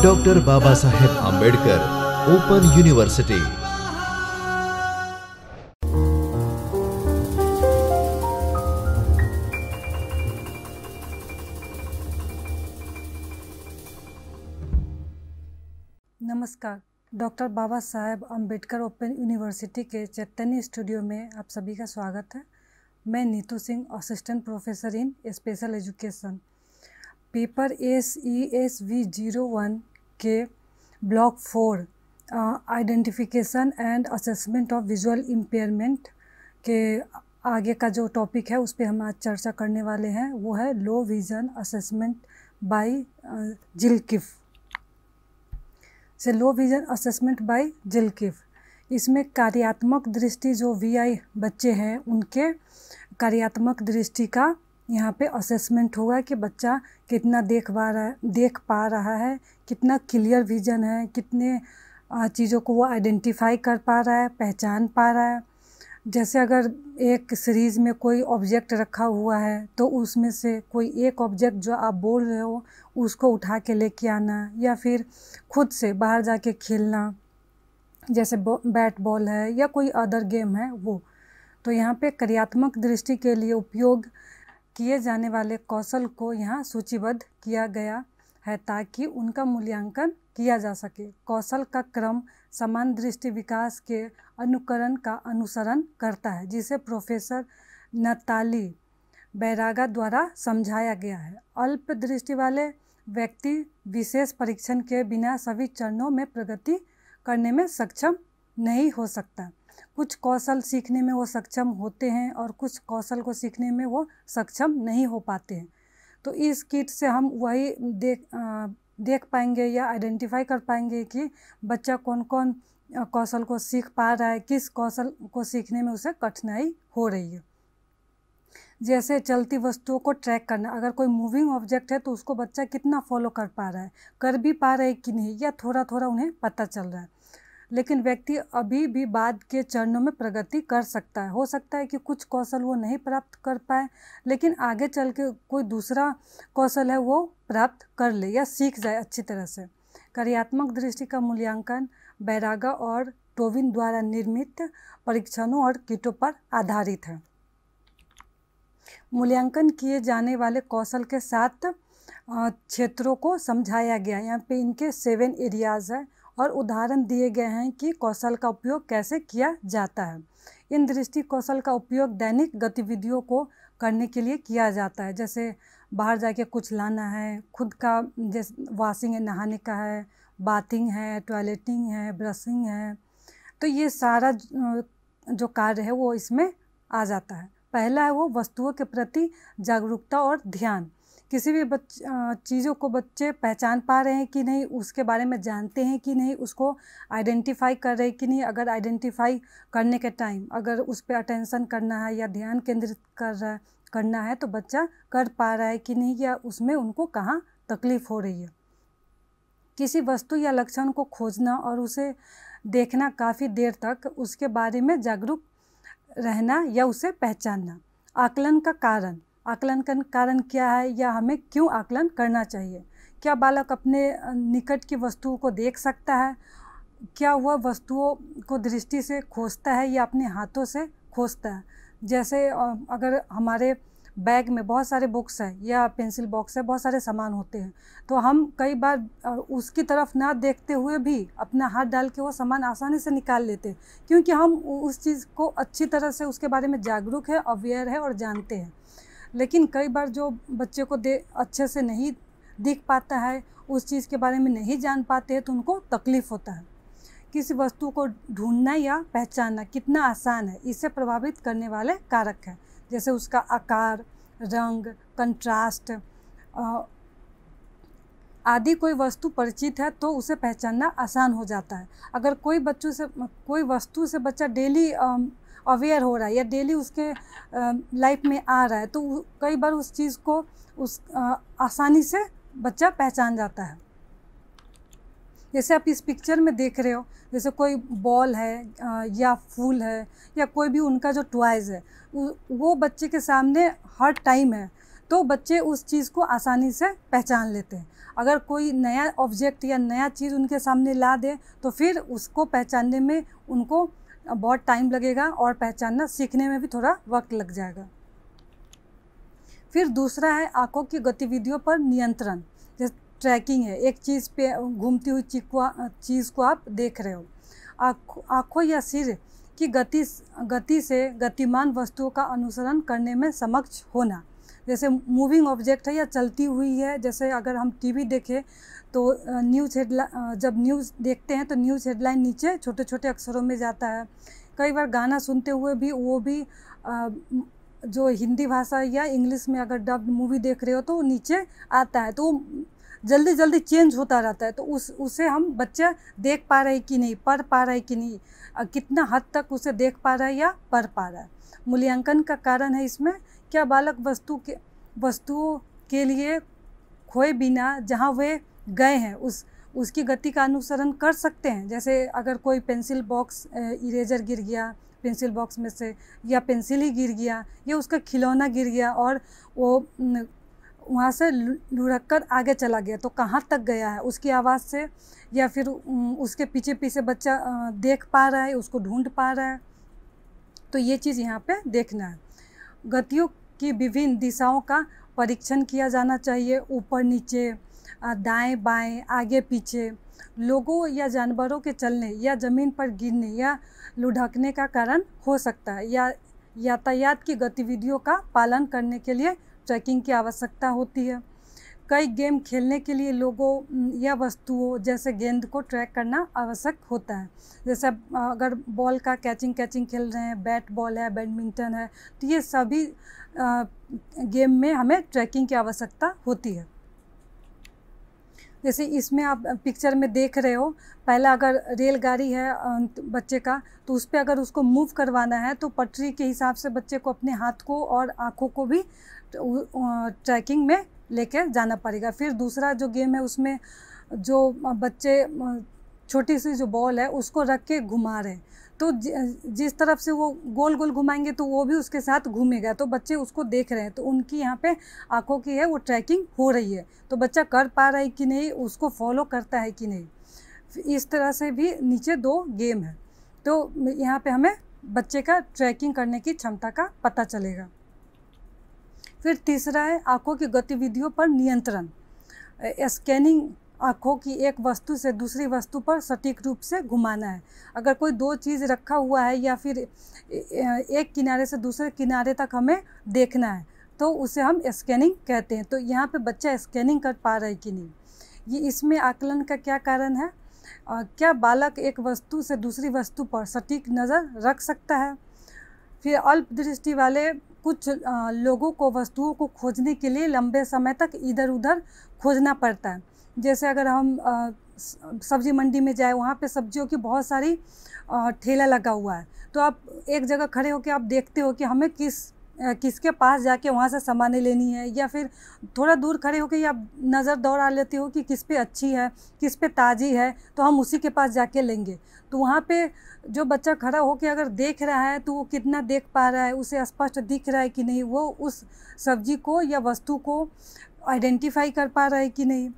Doctor Baba Saheb Ambedkar open university. नमस्कार, doctor Baba Saheb Ambedkar open university के चैतन्य studio में आप सभी का स्वागत है। मैं Neetu Singh, assistant professor in special education. Paper SESV01 के block 4 identification and assessment of visual impairment के आगे का जो टॉपिक है उस पर हम आज चर्चा करने वाले हैं। वो है लो विजन असेसमेंट बाय जिलकिफ से लो विजन असेसमेंट बाय जिलकिफ। इसमें कार्यात्मक दृष्टि जो VI बच्चे हैं उनके कार्यात्मक दृष्टि का यहाँ पे असेसमेंट होगा कि बच्चा कितना देख पा रहा है, कितना क्लियर विजन है, कितने चीज़ों को वो आइडेंटिफाई कर पा रहा है, पहचान पा रहा है। जैसे अगर एक सीरीज़ में कोई ऑब्जेक्ट रखा हुआ है तो उसमें से कोई एक ऑब्जेक्ट जो आप बोल रहे हो उसको उठा के लेके आना, या फिर खुद से बाहर जाके खेलना, जैसे बैट बॉल है या कोई अदर गेम है वो। तो यहाँ पे कार्यात्मक दृष्टि के लिए उपयोग किए जाने वाले कौशल को यहाँ सूचीबद्ध किया गया है ताकि उनका मूल्यांकन किया जा सके। कौशल का क्रम समान दृष्टि विकास के अनुकरण का अनुसरण करता है, जिसे प्रोफेसर नताली बैरागा द्वारा समझाया गया है। अल्प दृष्टि वाले व्यक्ति विशेष परीक्षण के बिना सभी चरणों में प्रगति करने में सक्षम नहीं हो सकता। कुछ कौशल सीखने में वो सक्षम होते हैं और कुछ कौशल को सीखने में वो सक्षम नहीं हो पाते हैं। तो इस किट से हम वही देख पाएंगे या आइडेंटिफाई कर पाएंगे कि बच्चा कौन कौन कौशल को सीख पा रहा है, किस कौशल को सीखने में उसे कठिनाई हो रही है। जैसे चलती वस्तुओं को ट्रैक करना, अगर कोई मूविंग ऑब्जेक्ट है तो उसको बच्चा कितना फॉलो कर पा रहा है, कर भी पा रहा है कि नहीं, या थोड़ा थोड़ा उन्हें पता चल रहा है। लेकिन व्यक्ति अभी भी बाद के चरणों में प्रगति कर सकता है। हो सकता है कि कुछ कौशल वो नहीं प्राप्त कर पाए, लेकिन आगे चल के कोई दूसरा कौशल है वो प्राप्त कर ले या सीख जाए अच्छी तरह से। कार्यात्मक दृष्टि का मूल्यांकन बैरागा और टोविन द्वारा निर्मित परीक्षणों और किटों पर आधारित है। मूल्यांकन किए जाने वाले कौशल के 7 क्षेत्रों को समझाया गया। यहाँ पे इनके 7 एरियाज़ है और उदाहरण दिए गए हैं कि कौशल का उपयोग कैसे किया जाता है। इन दृष्टि कौशल का उपयोग दैनिक गतिविधियों को करने के लिए किया जाता है, जैसे बाहर जाके कुछ लाना है, खुद का जैसे वॉशिंग है, नहाने का है, बाथिंग है, टॉयलेटिंग है, ब्रशिंग है। तो ये सारा जो कार्य है वो इसमें आ जाता है। पहला है वो वस्तुओं के प्रति जागरूकता और ध्यान। किसी भी चीज़ों को बच्चे पहचान पा रहे हैं कि नहीं, उसके बारे में जानते हैं कि नहीं, उसको आइडेंटिफाई कर रहे हैं कि नहीं। अगर आइडेंटिफाई करने के टाइम अगर उस पर अटेंशन करना है या ध्यान केंद्रित करना है तो बच्चा कर पा रहा है कि नहीं, या उसमें उनको कहाँ तकलीफ़ हो रही है। किसी वस्तु या लक्षण को खोजना और उसे देखना, काफ़ी देर तक उसके बारे में जागरूक रहना या उसे पहचानना। आकलन का कारण, आकलन का कारण क्या है या हमें क्यों आकलन करना चाहिए। क्या बालक अपने निकट की वस्तुओं को देख सकता है, क्या वह वस्तुओं को दृष्टि से खोजता है या अपने हाथों से खोजता है। जैसे अगर हमारे बैग में बहुत सारे बुक्स हैं या पेंसिल बॉक्स है, बहुत सारे सामान होते हैं, तो हम कई बार उसकी तरफ ना देखते हुए भी अपना हाथ डाल के वो सामान आसानी से निकाल लेते हैं, क्योंकि हम उस चीज़ को अच्छी तरह से उसके बारे में जागरूक है, अवेयर है और जानते हैं। लेकिन कई बार जो बच्चे को अच्छे से नहीं दिख पाता है, उस चीज़ के बारे में नहीं जान पाते हैं, तो उनको तकलीफ़ होता है। किसी वस्तु को ढूंढना या पहचानना कितना आसान है, इससे प्रभावित करने वाले कारक हैं, जैसे उसका आकार, रंग, कंट्रास्ट आदि। कोई वस्तु परिचित है तो उसे पहचानना आसान हो जाता है। अगर कोई वस्तु से बच्चा डेली अवेयर हो रहा है या डेली उसके लाइफ में आ रहा है, तो कई बार उस चीज़ को आसानी से बच्चा पहचान जाता है। जैसे आप इस पिक्चर में देख रहे हो, जैसे कोई बॉल है या फूल है या कोई भी उनका जो टॉयज़ है वो बच्चे के सामने हर टाइम है, तो बच्चे उस चीज़ को आसानी से पहचान लेते हैं। अगर कोई नया ऑब्जेक्ट या नया चीज़ उनके सामने ला दे तो फिर उसको पहचानने में उनको बहुत टाइम लगेगा और पहचानना सीखने में भी थोड़ा वक्त लग जाएगा। फिर दूसरा है आँखों की गतिविधियों पर नियंत्रण, जैसे ट्रैकिंग है, एक चीज़ पे घूमती हुई चीज़ को आप देख रहे हो। आँखों या सिर की गति से गतिमान वस्तुओं का अनुसरण करने में समक्ष होना, जैसे मूविंग ऑब्जेक्ट है या चलती हुई है। जैसे अगर हम टीवी देखें तो जब न्यूज़ देखते हैं तो न्यूज़ हेडलाइन नीचे छोटे छोटे अक्षरों में जाता है। कई बार गाना सुनते हुए भी वो भी जो हिंदी भाषा या इंग्लिश में अगर डब्ड मूवी देख रहे हो तो नीचे आता है, तो जल्दी जल्दी चेंज होता रहता है। तो उसे हम बच्चा देख पा रहे कि नहीं, पढ़ पा रहे कि नहीं, कितना हद तक उसे देख पा रहा है या पढ़ पा रहा है। मूल्यांकन का कारण है इसमें, क्या बालक वस्तुओं के लिए खोए बिना जहाँ वे गए हैं उसकी गति का अनुसरण कर सकते हैं। जैसे अगर कोई पेंसिल बॉक्स इरेजर गिर गया पेंसिल बॉक्स में से, या पेंसिल ही गिर गया, या उसका खिलौना गिर गया और वो वहाँ से लुढ़क कर आगे चला गया, तो कहाँ तक गया है उसकी आवाज़ से, या फिर उसके पीछे पीछे बच्चा देख पा रहा है, उसको ढूंढ पा रहा है। तो ये चीज़ यहाँ पे देखना है। गतियों की विभिन्न दिशाओं का परीक्षण किया जाना चाहिए, ऊपर नीचे, दाएं बाएं, आगे पीछे। लोगों या जानवरों के चलने या ज़मीन पर गिरने या लुढ़कने का कारण हो सकता है, या यातायात की गतिविधियों का पालन करने के लिए ट्रैकिंग की आवश्यकता होती है। कई गेम खेलने के लिए लोगों या वस्तुओं जैसे गेंद को ट्रैक करना आवश्यक होता है। जैसे अगर बॉल का कैचिंग खेल रहे हैं, बैट बॉल है, बैडमिंटन है, तो ये सभी गेम में हमें ट्रैकिंग की आवश्यकता होती है। जैसे इसमें आप पिक्चर में देख रहे हो, पहला अगर रेलगाड़ी है बच्चे का, तो उस पर अगर उसको मूव करवाना है तो पटरी के हिसाब से बच्चे को अपने हाथ को और आँखों को भी ट्रैकिंग में लेके जाना पड़ेगा। फिर दूसरा जो गेम है उसमें जो बच्चे छोटी सी जो बॉल है उसको रख के घुमा रहे हैं, तो जिस तरफ से वो गोल गोल घुमाएंगे तो वो भी उसके साथ घूमेगा, तो बच्चे उसको देख रहे हैं, तो उनकी यहाँ पे आँखों की है वो ट्रैकिंग हो रही है, तो बच्चा कर पा रहा है कि नहीं, उसको फॉलो करता है कि नहीं। इस तरह से भी नीचे 2 गेम है, तो यहाँ पे हमें बच्चे का ट्रैकिंग करने की क्षमता का पता चलेगा। फिर तीसरा है आँखों की गतिविधियों पर नियंत्रण। स्कैनिंग आँखों की एक वस्तु से दूसरी वस्तु पर सटीक रूप से घुमाना है। अगर कोई 2 चीज़ रखा हुआ है या फिर एक किनारे से दूसरे किनारे तक हमें देखना है तो उसे हम स्कैनिंग कहते हैं। तो यहाँ पे बच्चा स्कैनिंग कर पा रहा है कि नहीं, ये इसमें आकलन का क्या कारण है। क्या बालक एक वस्तु से दूसरी वस्तु पर सटीक नज़र रख सकता है। फिर अल्प दृष्टि वाले कुछ लोगों को वस्तुओं को खोजने के लिए लंबे समय तक इधर उधर खोजना पड़ता है। जैसे अगर हम सब्जी मंडी में जाए, वहाँ पे सब्जियों की बहुत सारी ठेला लगा हुआ है, तो आप एक जगह खड़े होकर आप देखते हो कि हमें किसके पास जाके वहाँ से सामानें लेनी है, या फिर थोड़ा दूर खड़े होकर आप नज़र दौड़ा लेते हो कि किस पे अच्छी है, किस पे ताज़ी है, तो हम उसी के पास जाके लेंगे। तो वहाँ पे जो बच्चा खड़ा होकर अगर देख रहा है तो वो कितना देख पा रहा है, उसे स्पष्ट दिख रहा है कि नहीं, वो उस सब्जी को या वस्तु को आइडेंटिफाई कर पा रहा है कि नहीं।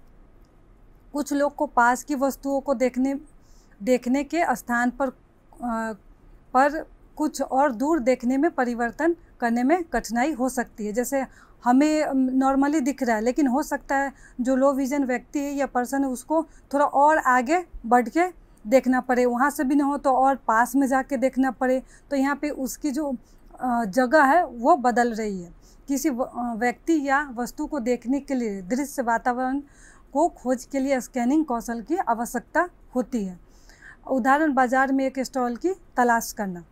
कुछ लोग को पास की वस्तुओं को देखने के स्थान पर कुछ और दूर देखने में परिवर्तन करने में कठिनाई हो सकती है। जैसे हमें नॉर्मली दिख रहा है, लेकिन हो सकता है जो लो विजन व्यक्ति है या पर्सन है उसको थोड़ा और आगे बढ़ के देखना पड़े, वहाँ से भी ना हो तो और पास में जाके देखना पड़े, तो यहाँ पे उसकी जो जगह है वो बदल रही है। किसी व्यक्ति या वस्तु को देखने के लिए दृश्य वातावरण को खोज के लिए स्कैनिंग कौशल की आवश्यकता होती है। उदाहरण, बाजार में एक स्टॉल की तलाश करना।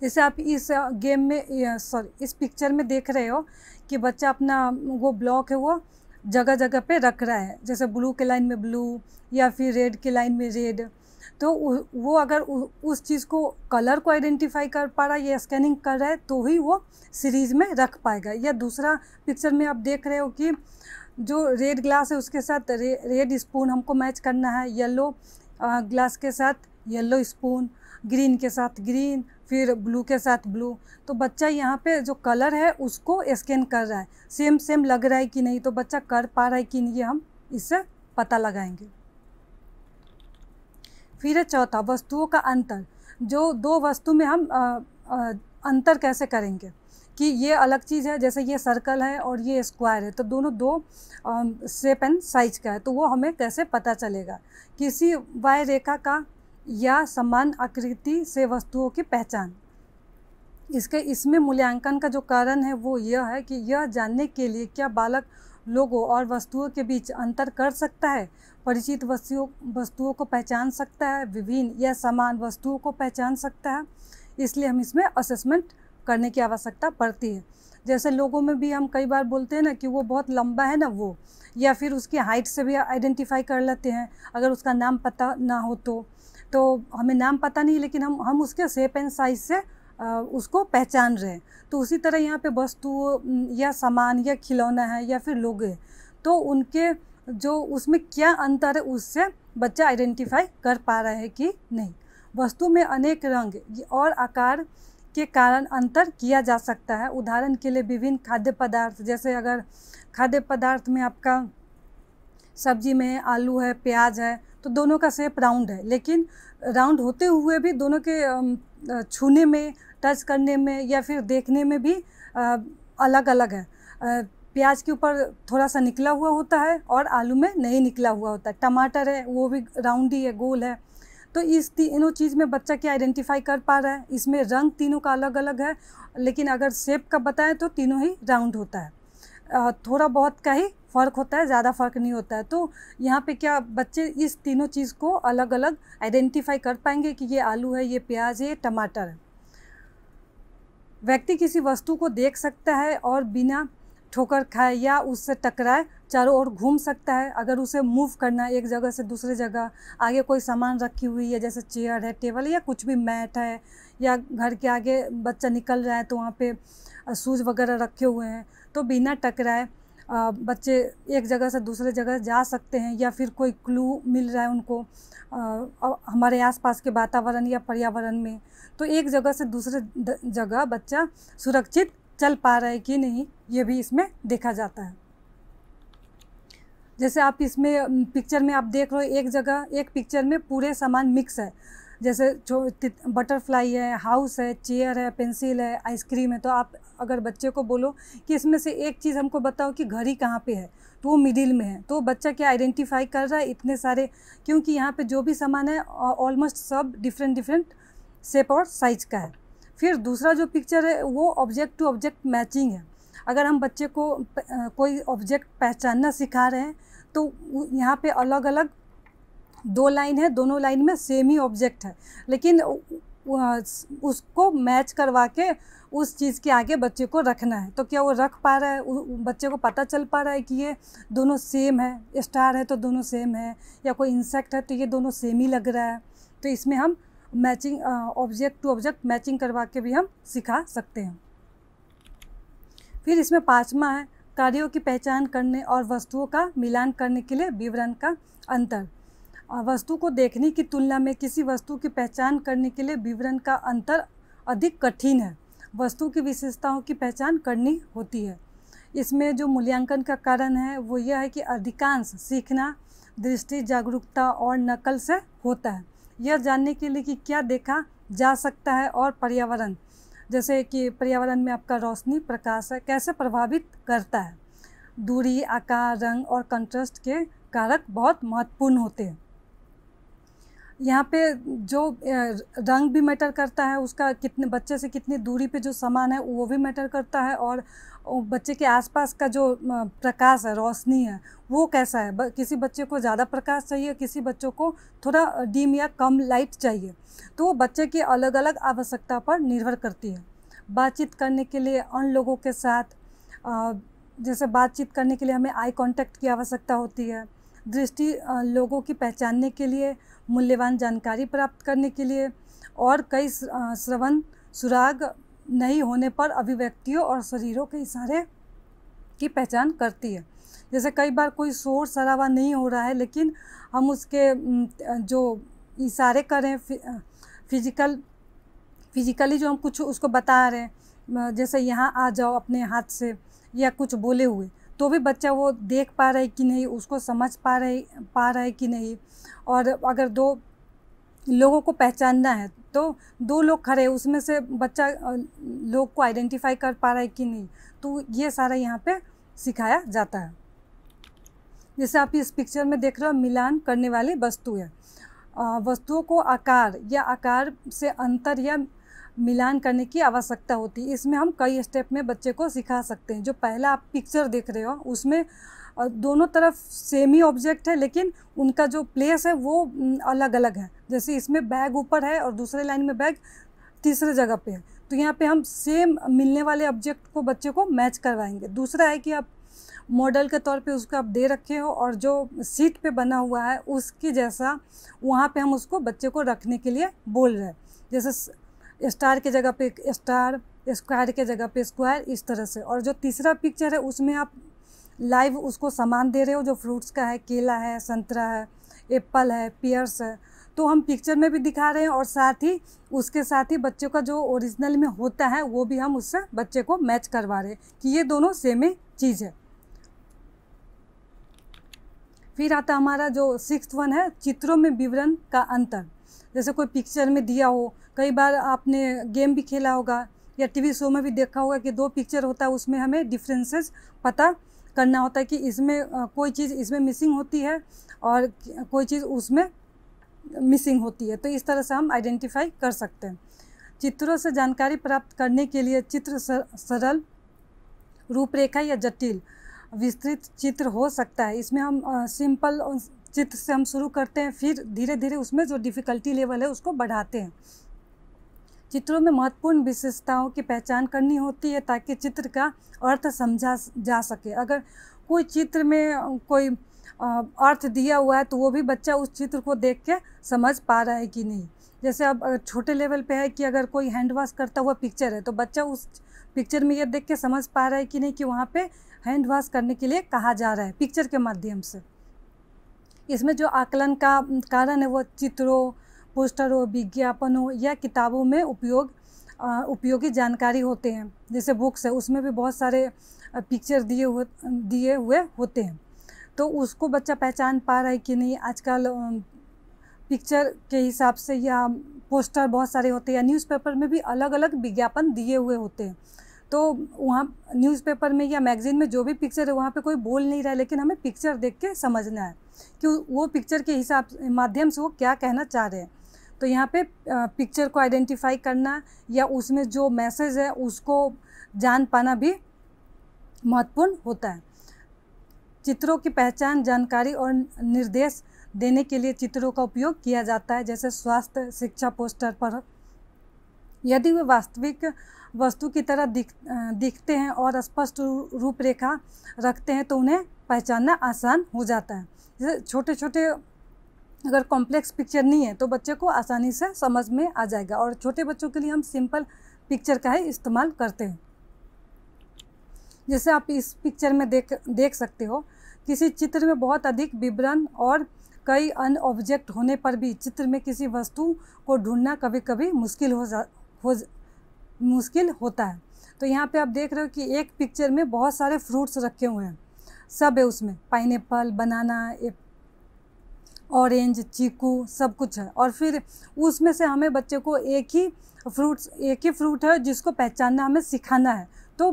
जैसे आप इस गेम में इस पिक्चर में देख रहे हो कि बच्चा अपना वो ब्लॉक है वो जगह जगह पे रख रहा है, जैसे ब्लू के लाइन में ब्लू या फिर रेड के लाइन में रेड। तो वो अगर उस चीज़ को कलर को आइडेंटिफाई कर पा रहा है या स्कैनिंग कर रहा है तो ही वो सीरीज़ में रख पाएगा। या दूसरा पिक्चर में आप देख रहे हो कि जो रेड ग्लास है उसके साथ रेड स्पून हमको मैच करना है, येलो ग्लास के साथ येलो स्पून, ग्रीन के साथ ग्रीन, फिर ब्लू के साथ ब्लू, तो बच्चा यहाँ पे जो कलर है उसको स्कैन कर रहा है, सेम सेम लग रहा है कि नहीं, तो बच्चा कर पा रहा है कि नहीं, ये हम इससे पता लगाएंगे। फिर है चौथा, वस्तुओं का अंतर। जो दो वस्तु में हम अंतर कैसे करेंगे कि ये अलग चीज़ है, जैसे ये सर्कल है और ये स्क्वायर है, तो दोनों दो शेप एंड साइज का है, तो वो हमें कैसे पता चलेगा। किसी वाय रेखा का या समान आकृति से वस्तुओं की पहचान। इसमें मूल्यांकन का जो कारण है वो यह है कि यह जानने के लिए क्या बालक लोगों और वस्तुओं के बीच अंतर कर सकता है, परिचित वस्तुओं को पहचान सकता है, विभिन्न या समान वस्तुओं को पहचान सकता है, इसलिए हम इसमें असेसमेंट करने की आवश्यकता पड़ती है। जैसे लोगों में भी हम कई बार बोलते हैं ना कि वो बहुत लंबा है ना वो, या फिर उसकी हाइट से भी आइडेंटिफाई कर लेते हैं, अगर उसका नाम पता ना हो तो हमें नाम पता नहीं, लेकिन हम उसके शेप एंड साइज से उसको पहचान रहे हैं। तो उसी तरह यहाँ पे वस्तु या सामान या खिलौना है या फिर लोग है, तो उनके जो उसमें क्या अंतर है उससे बच्चा आइडेंटिफाई कर पा रहा है कि नहीं। वस्तु में अनेक रंग और आकार के कारण अंतर किया जा सकता है। उदाहरण के लिए विभिन्न खाद्य पदार्थ, जैसे अगर खाद्य पदार्थ में आपका सब्जी में आलू है, प्याज है, तो दोनों का शेप राउंड है, लेकिन राउंड होते हुए भी दोनों के छूने में, टच करने में या फिर देखने में भी अलग अलग है। प्याज के ऊपर थोड़ा सा निकला हुआ होता है और आलू में नहीं निकला हुआ होता है। टमाटर है वो भी राउंड ही है, गोल है। तो इस तीनों चीज़ में बच्चा क्या आइडेंटिफाई कर पा रहा है, इसमें रंग तीनों का अलग अलग है, लेकिन अगर शेप का बताएं तो तीनों ही राउंड होता है। थोड़ा बहुत का ही फ़र्क होता है, ज़्यादा फ़र्क नहीं होता है। तो यहाँ पे क्या बच्चे इस तीनों चीज़ को अलग अलग आइडेंटिफाई कर पाएंगे कि ये आलू है, ये प्याज है, ये टमाटर है। व्यक्ति किसी वस्तु को देख सकता है और बिना ठोकर खाए या उससे टकराए चारों ओर घूम सकता है। अगर उसे मूव करना है एक जगह से दूसरी जगह, आगे कोई सामान रखी हुई है जैसे चेयर है, टेबल या कुछ भी मैट है, या घर के आगे बच्चा निकल रहा है तो वहाँ पे शूज़ वगैरह रखे हुए हैं, तो बिना टकराए बच्चे एक जगह से दूसरे जगह जा सकते हैं। या फिर कोई क्लू मिल रहा है उनको हमारे आसपास के वातावरण या पर्यावरण में, तो एक जगह से दूसरे जगह बच्चा सुरक्षित चल पा रहा है कि नहीं, ये भी इसमें देखा जाता है। जैसे आप इसमें पिक्चर में आप देख रहे हो, एक जगह एक पिक्चर में पूरे सामान मिक्स है, जैसे जो बटरफ्लाई है, हाउस है, चेयर है, पेंसिल है, आइसक्रीम है। तो आप अगर बच्चे को बोलो कि इसमें से एक चीज़ हमको बताओ कि घड़ी कहाँ पे है, तो वो मिडिल में है, तो बच्चा क्या आइडेंटिफाई कर रहा है इतने सारे, क्योंकि यहाँ पे जो भी सामान है ऑलमोस्ट सब डिफरेंट शेप और साइज का है। फिर दूसरा जो पिक्चर है वो ऑब्जेक्ट टू ऑब्जेक्ट मैचिंग है। अगर हम बच्चे को कोई ऑब्जेक्ट पहचानना सिखा रहे हैं तो यहाँ पे अलग अलग दो लाइन है, दोनों लाइन में सेम ही ऑब्जेक्ट है, लेकिन उसको मैच करवा के उस चीज़ के आगे बच्चे को रखना है। तो क्या वो रख पा रहा है, बच्चे को पता चल पा रहा है कि ये दोनों सेम है, स्टार है तो दोनों सेम है, या कोई इंसेक्ट है तो ये दोनों सेम ही लग रहा है। तो इसमें हम matching object to object matching करवा के भी हम सिखा सकते हैं। फिर इसमें पाँचवा है कार्यों की पहचान करने और वस्तुओं का मिलान करने के लिए विवरण का अंतर। वस्तु को देखने की तुलना में किसी वस्तु की पहचान करने के लिए विवरण का अंतर अधिक कठिन है। वस्तु की विशेषताओं की पहचान करनी होती है। इसमें जो मूल्यांकन का कारण है वो यह है कि अधिकांश सीखना दृष्टि, जागरूकता और नकल से होता है। यह जानने के लिए कि क्या देखा जा सकता है और पर्यावरण, जैसे कि पर्यावरण में आपका रोशनी, प्रकाश है, कैसे प्रभावित करता है। दूरी, आकार, रंग और कंट्रास्ट के कारक बहुत महत्वपूर्ण होते हैं। यहाँ पे जो रंग भी मैटर करता है, उसका कितने बच्चे से कितनी दूरी पे जो सामान है वो भी मैटर करता है, और बच्चे के आसपास का जो प्रकाश है, रोशनी है, वो कैसा है। किसी बच्चे को ज़्यादा प्रकाश चाहिए, किसी बच्चों को थोड़ा डिम या कम लाइट चाहिए, तो वो बच्चे की अलग अलग आवश्यकता पर निर्भर करती है। बातचीत करने के लिए अन्य लोगों के साथ, जैसे बातचीत करने के लिए हमें आई कांटेक्ट की आवश्यकता होती है। दृष्टि लोगों की पहचानने के लिए, मूल्यवान जानकारी प्राप्त करने के लिए, और कई श्रवण सुराग नहीं होने पर अभिव्यक्तियों और शरीरों के इशारे की पहचान करती है। जैसे कई बार कोई शोर शराबा नहीं हो रहा है, लेकिन हम उसके जो इशारे करें फिजिकली जो हम कुछ उसको बता रहे हैं, जैसे यहाँ आ जाओ अपने हाथ से, या कुछ बोले हुए, तो भी बच्चा वो देख पा रहा है कि नहीं, उसको समझ पा रहा है कि नहीं। और अगर दो लोगों को पहचानना है तो दो लोग खड़े हैं, उसमें से बच्चा लोग को आइडेंटिफाई कर पा रहा है कि नहीं, तो ये सारा यहाँ पे सिखाया जाता है। जैसे आप इस पिक्चर में देख रहे हो, मिलान करने वाली वस्तु है। वस्तुओं को आकार या आकार से अंतर या मिलान करने की आवश्यकता होती है। इसमें हम कई स्टेप में बच्चे को सिखा सकते हैं। जो पहला आप पिक्चर देख रहे हो उसमें दोनों तरफ सेम ही ऑब्जेक्ट है, लेकिन उनका जो प्लेस है वो अलग अलग है। जैसे इसमें बैग ऊपर है और दूसरे लाइन में बैग तीसरे जगह पे है, तो यहाँ पे हम सेम मिलने वाले ऑब्जेक्ट को बच्चे को मैच करवाएंगे। दूसरा है कि आप मॉडल के तौर पे उसको आप दे रखे हो और जो सीट पे बना हुआ है उसकी जैसा वहाँ पे हम उसको बच्चे को रखने के लिए बोल रहे हैं। जैसे स्टार के जगह पे स्टार, स्क्वायर के जगह पे स्क्वायर, इस तरह से। और जो तीसरा पिक्चर है उसमें आप लाइव उसको सामान दे रहे हो, जो फ्रूट्स का है, केला है, संतरा है, एप्पल है, पियर्स है, तो हम पिक्चर में भी दिखा रहे हैं और साथ ही उसके साथ ही बच्चों का जो ओरिजिनल में होता है वो भी हम उससे बच्चे को मैच करवा रहे हैं कि ये दोनों सेम ही चीज़ है। फिर आता हमारा जो 6th वन है, चित्रों में विवरण का अंतर। जैसे कोई पिक्चर में दिया हो, कई बार आपने गेम भी खेला होगा या टीवी शो में भी देखा होगा कि दो पिक्चर होता है, उसमें हमें डिफरेंसेस पता करना होता है कि इसमें कोई चीज़ इसमें मिसिंग होती है और कोई चीज़ उसमें मिसिंग होती है। तो इस तरह से हम आइडेंटिफाई कर सकते हैं। चित्रों से जानकारी प्राप्त करने के लिए चित्र सरल, रूपरेखा या जटिल, विस्तृत चित्र हो सकता है। इसमें हम सिंपल चित्र से हम शुरू करते हैं, फिर धीरे धीरे उसमें जो डिफ़िकल्टी लेवल है उसको बढ़ाते हैं। चित्रों में महत्वपूर्ण विशेषताओं की पहचान करनी होती है ताकि चित्र का अर्थ समझा जा सके। अगर कोई चित्र में कोई अर्थ दिया हुआ है तो वो भी बच्चा उस चित्र को देख के समझ पा रहा है कि नहीं। जैसे अब छोटे लेवल पे है कि अगर कोई हैंड वॉश करता हुआ पिक्चर है तो बच्चा उस पिक्चर में ये देख के समझ पा रहा है कि नहीं कि वहाँ पे हैंड वॉश करने के लिए कहा जा रहा है पिक्चर के माध्यम से। इसमें जो आकलन का कारण है वो चित्रों, पोस्टरों, विज्ञापनों या किताबों में उपयोगी जानकारी होते हैं। जैसे बुक्स है उसमें भी बहुत सारे पिक्चर दिए हुए होते हैं, तो उसको बच्चा पहचान पा रहा है कि नहीं। आजकल पिक्चर के हिसाब से या पोस्टर बहुत सारे होते हैं, या न्यूज़पेपर में भी अलग अलग विज्ञापन दिए हुए होते हैं। तो वहाँ न्यूज़पेपर में या मैगज़ीन में जो भी पिक्चर है वहाँ पे कोई बोल नहीं रहा है, लेकिन हमें पिक्चर देख के समझना है कि वो पिक्चर के हिसाब माध्यम से वो क्या कहना चाह रहे हैं। तो यहाँ पे पिक्चर को आइडेंटिफाई करना या उसमें जो मैसेज है उसको जान पाना भी महत्वपूर्ण होता है। चित्रों की पहचान, जानकारी और निर्देश देने के लिए चित्रों का उपयोग किया जाता है। जैसे स्वास्थ्य, शिक्षा पोस्टर पर यदि वे वास्तविक वस्तु की तरह दिखते हैं और स्पष्ट रूपरेखा रखते हैं तो उन्हें पहचानना आसान हो जाता है। जैसे छोटे छोटे अगर कॉम्प्लेक्स पिक्चर नहीं है तो बच्चे को आसानी से समझ में आ जाएगा, और छोटे बच्चों के लिए हम सिंपल पिक्चर का ही इस्तेमाल करते हैं। जैसे आप इस पिक्चर में देख सकते हो, किसी चित्र में बहुत अधिक विवरण और कई अन्य ऑब्जेक्ट होने पर भी चित्र में किसी वस्तु को ढूंढना कभी कभी मुश्किल होता है। तो यहाँ पे आप देख रहे हो कि एक पिक्चर में बहुत सारे फ्रूट्स रखे हुए हैं, सब है उसमें, पाइनएप्पल, बनाना, ऑरेंज, चीकू, सब कुछ है। और फिर उसमें से हमें बच्चे को एक ही फ्रूट है जिसको पहचानना हमें सिखाना है। तो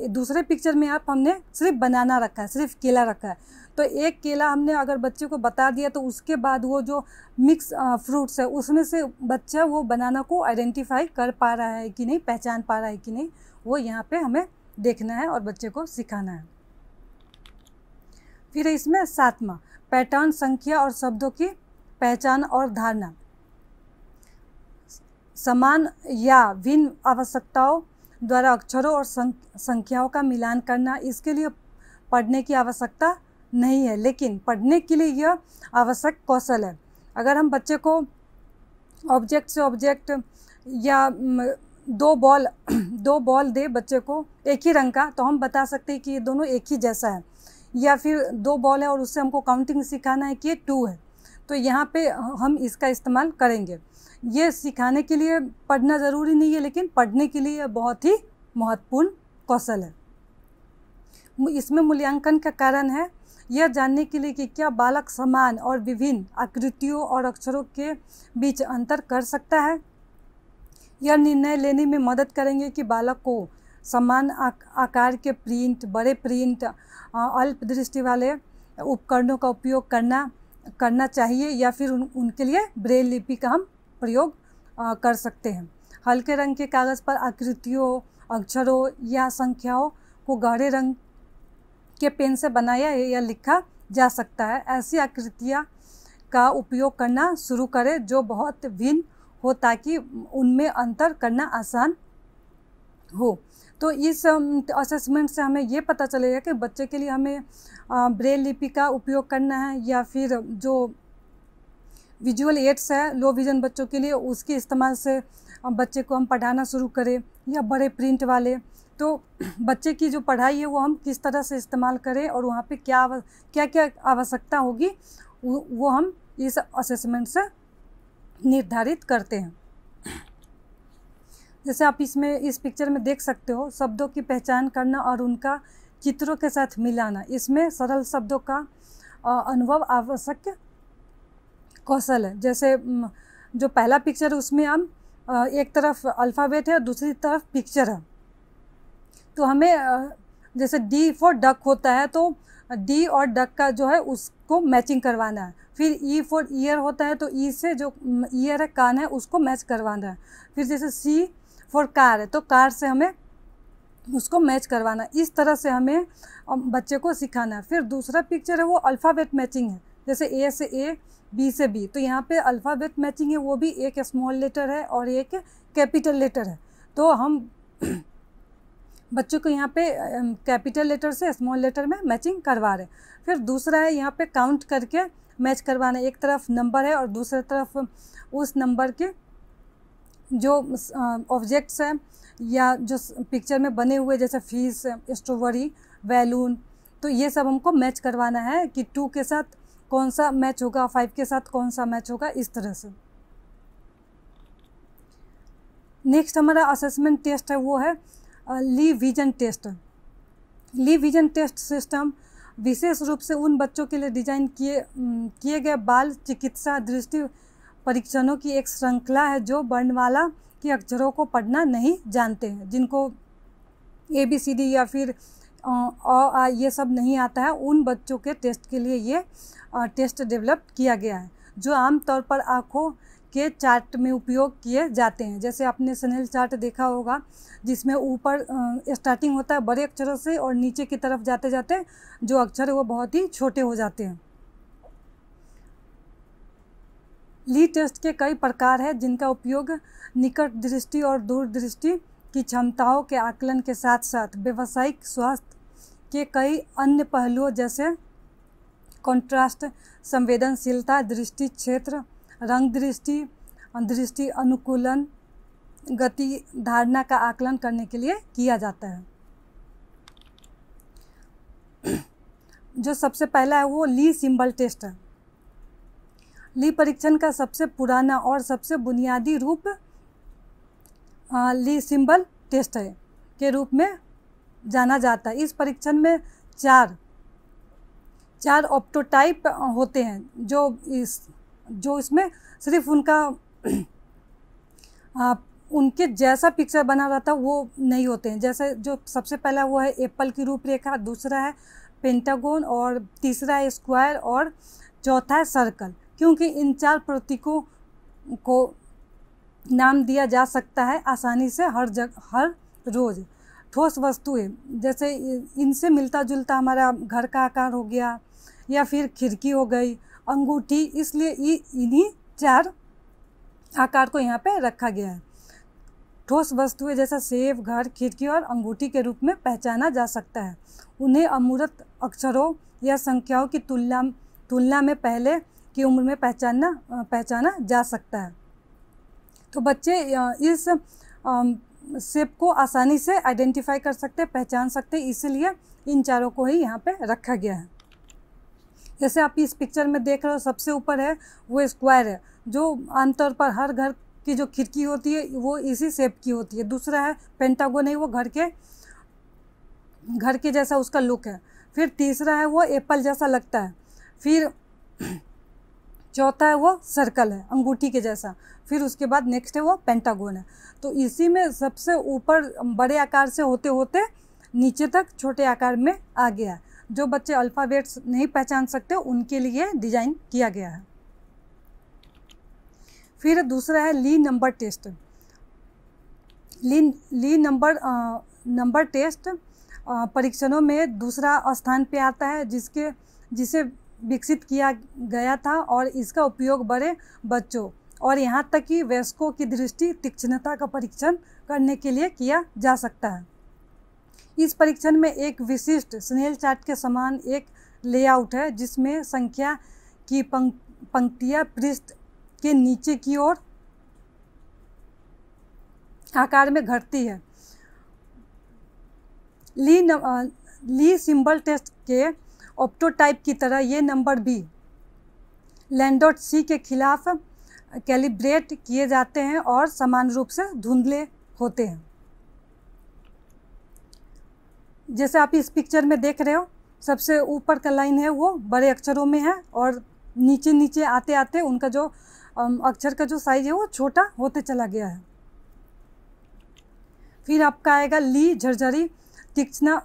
दूसरे पिक्चर में हमने सिर्फ बनाना रखा है, सिर्फ केला रखा है। तो एक केला हमने अगर बच्चे को बता दिया तो उसके बाद वो जो मिक्स फ्रूट्स है उसमें से बच्चा वो बनाना को आइडेंटिफाई कर पा रहा है कि नहीं, पहचान पा रहा है कि नहीं, वो यहाँ पे हमें देखना है और बच्चे को सिखाना है। फिर इसमें 7वां पैटर्न, संख्या और शब्दों की पहचान और धारणा। समान या भिन्न आवश्यकताओं द्वारा अक्षरों और संख्याओं का मिलान करना, इसके लिए पढ़ने की आवश्यकता नहीं है, लेकिन पढ़ने के लिए यह आवश्यक कौशल है। अगर हम बच्चे को ऑब्जेक्ट से ऑब्जेक्ट या दो बॉल दे बच्चे को एक ही रंग का, तो हम बता सकते हैं कि ये दोनों एक ही जैसा है। या फिर 2 बॉल है और उससे हमको काउंटिंग सिखाना है कि ये 2 है, तो यहाँ पे हम इसका इस्तेमाल करेंगे। ये सिखाने के लिए पढ़ना ज़रूरी नहीं है, लेकिन पढ़ने के लिए बहुत ही महत्वपूर्ण कौशल है। इसमें मूल्यांकन का कारण है यह जानने के लिए कि क्या बालक समान और विभिन्न आकृतियों और अक्षरों के बीच अंतर कर सकता है। यह निर्णय लेने में मदद करेंगे कि बालक को समान आकार के प्रिंट, बड़े प्रिंट, अल्प दृष्टि वाले उपकरणों का उपयोग करना चाहिए या फिर उनके लिए ब्रेल लिपि का हम प्रयोग कर सकते हैं। हल्के रंग के कागज़ पर आकृतियों, अक्षरों या संख्याओं को गहरे रंग के पेन से बनाया या लिखा जा सकता है। ऐसी आकृतियाँ का उपयोग करना शुरू करें जो बहुत भिन्न हो, ताकि उनमें अंतर करना आसान हो। तो इस असेसमेंट से हमें ये पता चलेगा कि बच्चे के लिए हमें ब्रेल लिपि का उपयोग करना है या फिर जो विजुअल एड्स है लो विज़न बच्चों के लिए, उसके इस्तेमाल से बच्चे को हम पढ़ाना शुरू करें, या बड़े प्रिंट वाले। तो बच्चे की जो पढ़ाई है वो हम किस तरह से इस्तेमाल करें और वहाँ पे क्या क्या आवश्यकता होगी वो हम इस असेसमेंट से निर्धारित करते हैं। जैसे आप इस पिक्चर में देख सकते हो, शब्दों की पहचान करना और उनका चित्रों के साथ मिलाना, इसमें सरल शब्दों का अनुभव आवश्यक कौशल है। जैसे जो पहला पिक्चर है उसमें हम एक तरफ अल्फ़ाबेट है और दूसरी तरफ पिक्चर है, तो हमें जैसे डी फॉर डक होता है तो डी और डक का जो है उसको मैचिंग करवाना है। फिर ई फॉर ईयर होता है तो ई से जो ईयर है, कान है, उसको मैच करवाना है। फिर जैसे सी फॉर कार है तो कार से हमें उसको मैच करवाना। इस तरह से हमें बच्चे को सिखाना है। फिर दूसरा पिक्चर है वो अल्फ़ाबेट मैचिंग है, जैसे ए से ए, बी से बी, तो यहाँ पे अल्फ़ाबेट मैचिंग है, वो भी एक स्मॉल लेटर है और एक कैपिटल लेटर है। तो हम बच्चों को यहाँ पे कैपिटल लेटर से स्मॉल लेटर में मैचिंग करवा रहे हैं। फिर दूसरा है यहाँ पे काउंट करके मैच करवाना। एक तरफ नंबर है और दूसरी तरफ उस नंबर के जो ऑब्जेक्ट्स हैं या जो पिक्चर में बने हुए, जैसे फिश, स्ट्रॉबेरी, बैलून, तो ये सब हमको मैच करवाना है कि 2 के साथ कौन सा मैच होगा, 5 के साथ कौन सा मैच होगा, इस तरह से। नेक्स्ट हमारा असेसमेंट टेस्ट है वो है ली विजन टेस्ट। ली विजन टेस्ट सिस्टम विशेष रूप से उन बच्चों के लिए डिज़ाइन किए गए बाल चिकित्सा दृष्टि परीक्षणों की एक श्रृंखला है जो वर्णमाला के अक्षरों को पढ़ना नहीं जानते हैं, जिनको ABCD या फिर अ ये सब नहीं आता है। उन बच्चों के टेस्ट के लिए ये टेस्ट डेवलप किया गया है, जो आमतौर पर आँखों के चार्ट में उपयोग किए जाते हैं। जैसे आपने स्नेल चार्ट देखा होगा, जिसमें ऊपर स्टार्टिंग होता है बड़े अक्षरों से और नीचे की तरफ जाते जाते जो अक्षर है वो बहुत ही छोटे हो जाते हैं। ली टेस्ट के कई प्रकार हैं, जिनका उपयोग निकट दृष्टि और दूर दृष्टि की क्षमताओं के आकलन के साथ साथ व्यावसायिक स्वास्थ्य के कई अन्य पहलुओं जैसे कॉन्ट्रास्ट, संवेदनशीलता, दृष्टि क्षेत्र, रंग दृष्टि, दृष्टि अनुकूलन, गति, धारणा का आकलन करने के लिए किया जाता है। जो सबसे पहला है वो ली सिंबल टेस्ट है। ली परीक्षण का सबसे पुराना और सबसे बुनियादी रूप ली सिंबल टेस्ट है के रूप में जाना जाता है। इस परीक्षण में चार ऑप्टोटाइप होते हैं, जो इसमें सिर्फ उनके जैसा पिक्चर बना रहता वो नहीं होते हैं। जैसे जो सबसे पहला वो है एप्पल की रूपरेखा, दूसरा है पेंटागन और तीसरा है स्क्वायर और चौथा है सर्कल। क्योंकि इन 4 प्रतीकों को नाम दिया जा सकता है आसानी से हर रोज़। ठोस वस्तुएं, जैसे इनसे मिलता जुलता हमारा घर का आकार हो गया या फिर खिड़की हो गई, अंगूठी, इसलिए इन्हीं 4 आकार को यहाँ पे रखा गया है। ठोस वस्तुएं जैसा सेब, घर, खिड़की और अंगूठी के रूप में पहचाना जा सकता है। उन्हें अमूर्त अक्षरों या संख्याओं की तुलना में पहले की उम्र में पहचाना जा सकता है। तो बच्चे इस शेप को आसानी से आइडेंटिफाई कर सकते हैं, पहचान सकते हैं, इसीलिए इन 4 को ही यहाँ पे रखा गया है। जैसे आप इस पिक्चर में देख रहे हो, सबसे ऊपर है वो स्क्वायर है, जो आमतौर पर हर घर की जो खिड़की होती है वो इसी शेप की होती है। दूसरा है पेंटागन है, वो घर के जैसा उसका लुक है। फिर तीसरा है वो एप्पल जैसा लगता है। फिर चौथा है वो सर्कल है, अंगूठी के जैसा। फिर उसके बाद नेक्स्ट है वो पेंटागन है। तो इसी में सबसे ऊपर बड़े आकार से होते होते नीचे तक छोटे आकार में आ गया। जो बच्चे अल्फ़ाबेट्स नहीं पहचान सकते उनके लिए डिज़ाइन किया गया है। फिर दूसरा है ली नंबर टेस्ट। ली नंबर टेस्ट परीक्षणों में दूसरा स्थान पे आता है, जिसे विकसित किया गया था और इसका उपयोग बड़े बच्चों और यहाँ तक कि वयस्कों की दृष्टि तीक्ष्णता का परीक्षण करने के लिए किया जा सकता है। इस परीक्षण में एक विशिष्ट स्नेल चार्ट के समान एक लेआउट है, जिसमें संख्या की पंक्तियाँ पृष्ठ के नीचे की ओर आकार में घटती है। ली सिंबल टेस्ट के ऑप्टोटाइप की तरह ये नंबर भी लैंडोट सी के खिलाफ कैलिब्रेट किए जाते हैं और समान रूप से धुंधले होते हैं। जैसे आप इस पिक्चर में देख रहे हो, सबसे ऊपर का लाइन है वो बड़े अक्षरों में है और नीचे नीचे आते आते उनका जो अक्षर का जो साइज है वो छोटा होते चला गया है। फिर आपका आएगा ली झरझरी तीक्ष्ण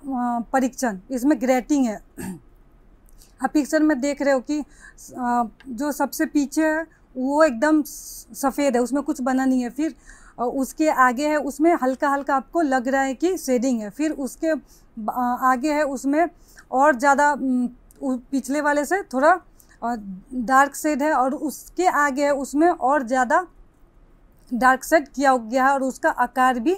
परीक्षण। इसमें ग्रेटिंग है। आप पिक्चर में देख रहे हो कि जो सबसे पीछे है वो एकदम सफ़ेद है, उसमें कुछ बना नहीं है। फिर उसके आगे है, उसमें हल्का हल्का आपको लग रहा है कि शेडिंग है। फिर उसके आगे है, उसमें और ज़्यादा पिछले वाले से थोड़ा डार्क शेड है, और उसके आगे है उसमें और ज़्यादा डार्क शेड किया गया है और उसका आकार भी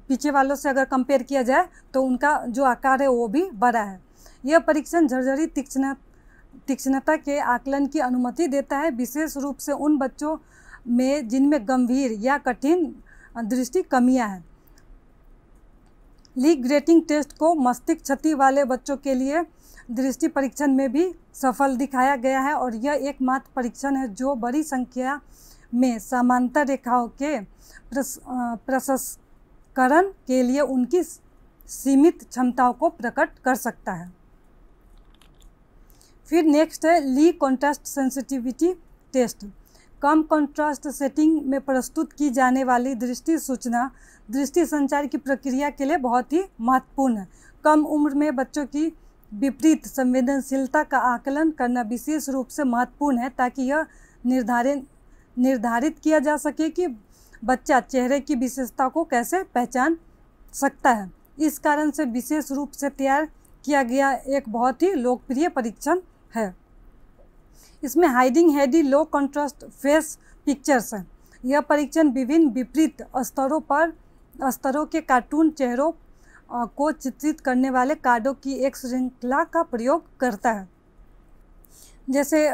पीछे वालों से अगर कंपेयर किया जाए तो उनका जो आकार है वो भी बड़ा है। यह परीक्षण झरझरी तीक्ष्णता के आकलन की अनुमति देता है, विशेष रूप से उन बच्चों में जिनमें गंभीर या कठिन दृष्टि कमियां हैं। ली ग्रेटिंग टेस्ट को मस्तिष्क क्षति वाले बच्चों के लिए दृष्टि परीक्षण में भी सफल दिखाया गया है, और यह एकमात्र परीक्षण है जो बड़ी संख्या में समांतर रेखाओं के प्रसंस्करण के लिए उनकी सीमित क्षमताओं को प्रकट कर सकता है। फिर नेक्स्ट है ली कॉन्ट्रास्ट सेंसिटिविटी टेस्ट। कम कॉन्ट्रास्ट सेटिंग में प्रस्तुत की जाने वाली दृष्टि सूचना दृष्टि संचार की प्रक्रिया के लिए बहुत ही महत्वपूर्ण है। कम उम्र में बच्चों की विपरीत संवेदनशीलता का आकलन करना विशेष रूप से महत्वपूर्ण है, ताकि यह निर्धारित किया जा सके कि बच्चा चेहरे की विशेषता को कैसे पहचान सकता है। इस कारण से विशेष रूप से तैयार किया गया एक बहुत ही लोकप्रिय परीक्षण है। इसमें हाइडिंग हेडी लो कंट्रास्ट फेस पिक्चर्स है। यह परीक्षण विभिन्न विपरीत स्तरों के कार्टून चेहरों को चित्रित करने वाले कार्डों की एक श्रृंखला का प्रयोग करता है। जैसे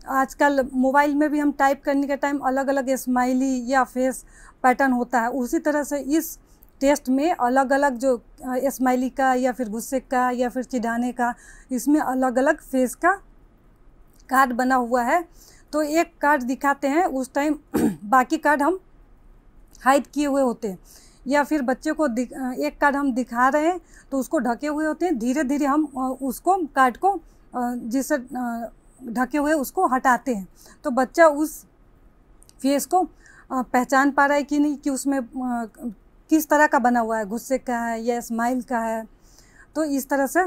आजकल मोबाइल में भी हम टाइप करने के टाइम अलग अलग स्माइली या फेस पैटर्न होता है, उसी तरह से इस टेस्ट में अलग अलग जो स्माइली का या फिर गुस्से का या फिर चिढ़ाने का, इसमें अलग अलग फेस का कार्ड बना हुआ है। तो एक कार्ड दिखाते हैं, उस टाइम बाकी कार्ड हम हाइड किए हुए होते हैं, या फिर बच्चे को एक कार्ड हम दिखा रहे हैं तो उसको ढके हुए होते हैं। धीरे धीरे हम उसको कार्ड को जिससे ढके हुए उसको हटाते हैं, तो बच्चा उस फेस को पहचान पा रहा है कि नहीं, कि उसमें किस तरह का बना हुआ है, गुस्से का है या स्माइल का है। तो इस तरह से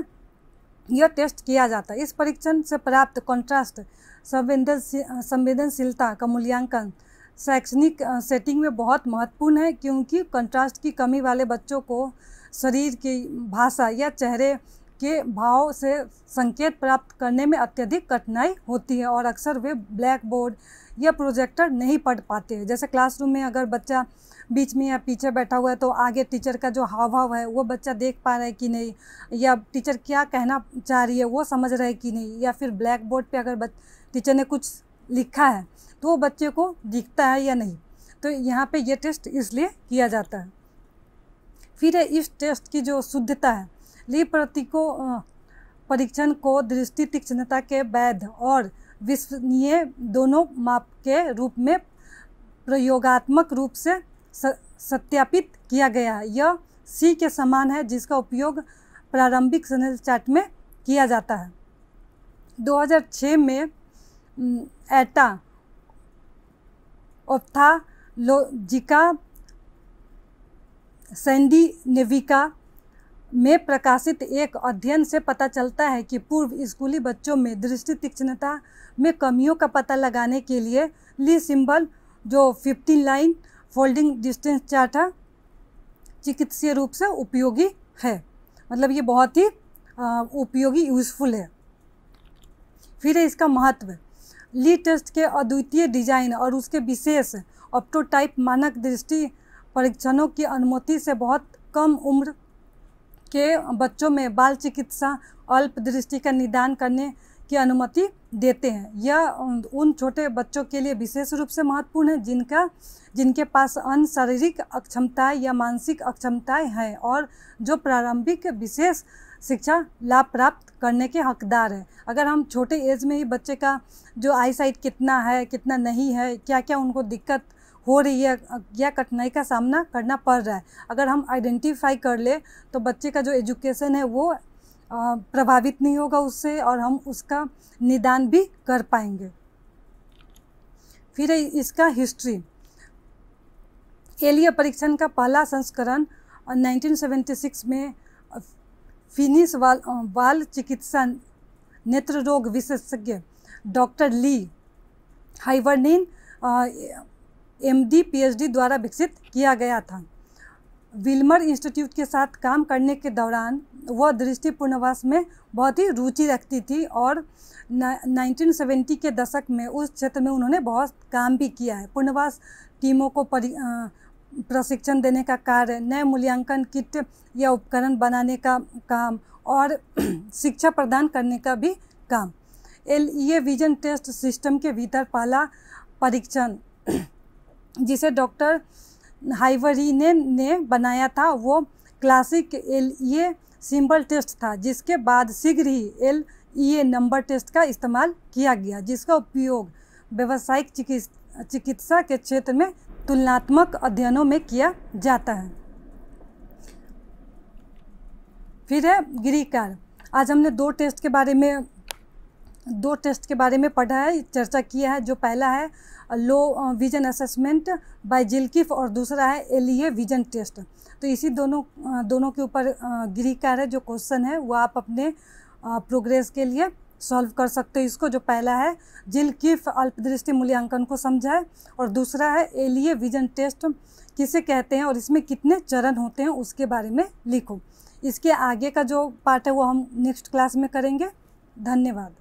यह टेस्ट किया जाता है। इस परीक्षण से प्राप्त कॉन्ट्रास्ट संवेदनशीलता का मूल्यांकन शैक्षणिक सेटिंग में बहुत महत्वपूर्ण है, क्योंकि कंट्रास्ट की कमी वाले बच्चों को शरीर की भाषा या चेहरे के भाव से संकेत प्राप्त करने में अत्यधिक कठिनाई होती है, और अक्सर वे ब्लैक बोर्ड या प्रोजेक्टर नहीं पढ़ पाते हैं। जैसे क्लासरूम में अगर बच्चा बीच में या पीछे बैठा हुआ है तो आगे टीचर का जो हाव भाव है वो बच्चा देख पा रहा है कि नहीं, या टीचर क्या कहना चाह रही है वो समझ रहा है कि नहीं, या फिर ब्लैक बोर्ड पे अगर टीचर ने कुछ लिखा है तो वो बच्चे को दिखता है या नहीं। तो यहाँ पे ये टेस्ट इसलिए किया जाता है। फिर है इस टेस्ट की जो शुद्धता है। ली परीक्षण को दृष्टि तीक्ष्णता के वैध और विश्वसनीय दोनों माप के रूप में प्रयोगात्मक रूप से सत्यापित किया गया। यह C के समान है, जिसका उपयोग प्रारंभिक स्नेल चार्ट में किया जाता है। 2006 में एटा ऑप्थाल्मोलॉजिका स्कैंडिनेविका में प्रकाशित एक अध्ययन से पता चलता है कि पूर्व स्कूली बच्चों में दृष्टि तीक्ष्णता में कमियों का पता लगाने के लिए ली सिंबल, जो 15 लाइन फोल्डिंग डिस्टेंस चार्ट है, चिकित्सीय रूप से उपयोगी है। मतलब ये बहुत ही उपयोगी, यूज़फुल है। फिर है इसका महत्व। ली टेस्ट के अद्वितीय डिजाइन और उसके विशेष ऑप्टोटाइप मानक दृष्टि परीक्षणों की अनुमति से बहुत कम उम्र के बच्चों में बाल चिकित्सा अल्प दृष्टि का निदान करने की अनुमति देते हैं। यह उन छोटे बच्चों के लिए विशेष रूप से महत्वपूर्ण है जिनके पास अन्य शारीरिक अक्षमताएं या मानसिक अक्षमताएं हैं और जो प्रारंभिक विशेष शिक्षा लाभ प्राप्त करने के हकदार हैं। अगर हम छोटे एज में ही बच्चे का जो आई साइट कितना है, कितना नहीं है, क्या क्या उनको दिक्कत हो रही है या कठिनाई का सामना करना पड़ रहा है, अगर हम आइडेंटिफाई कर ले तो बच्चे का जो एजुकेशन है वो प्रभावित नहीं होगा उससे, और हम उसका निदान भी कर पाएंगे। फिर इसका हिस्ट्री। एलिय परीक्षण का पहला संस्करण 1976 में फिनिश बाल चिकित्सा नेत्र रोग विशेषज्ञ डॉक्टर ली हाइवर्निन MD PhD द्वारा विकसित किया गया था। विल्मर इंस्टीट्यूट के साथ काम करने के दौरान वह दृष्टि पुनर्वास में बहुत ही रुचि रखती थी और 1970 के दशक में उस क्षेत्र में उन्होंने बहुत काम भी किया है। पुनर्वास टीमों को प्रशिक्षण देने का कार्य, नए मूल्यांकन किट या उपकरण बनाने का काम और शिक्षा प्रदान करने का भी काम। ये विजन टेस्ट सिस्टम के भीतर पहला परीक्षण जिसे डॉक्टर हाइवरिनेन ने बनाया था वो क्लासिक LEA सिंबल टेस्ट था, जिसके बाद शीघ्र ही LEA नंबर टेस्ट का इस्तेमाल किया गया, जिसका उपयोग व्यावसायिक चिकित्सा के क्षेत्र में तुलनात्मक अध्ययनों में किया जाता है। फिर है गिरिकार। आज हमने दो टेस्ट के बारे में पढ़ा है, चर्चा किया है। जो पहला है लो विजन असेसमेंट बाय जिलकिफ और दूसरा है LEA विजन टेस्ट। तो इसी दोनों के ऊपर गिरिकार है। जो क्वेश्चन है वो आप अपने प्रोग्रेस के लिए सॉल्व कर सकते हो। इसको जो पहला है जिलकिफ अल्पदृष्टि मूल्यांकन को समझा है और दूसरा है LEA विजन टेस्ट किसे कहते हैं और इसमें कितने चरण होते हैं उसके बारे में लिखो। इसके आगे का जो पार्ट है वो हम नेक्स्ट क्लास में करेंगे। धन्यवाद।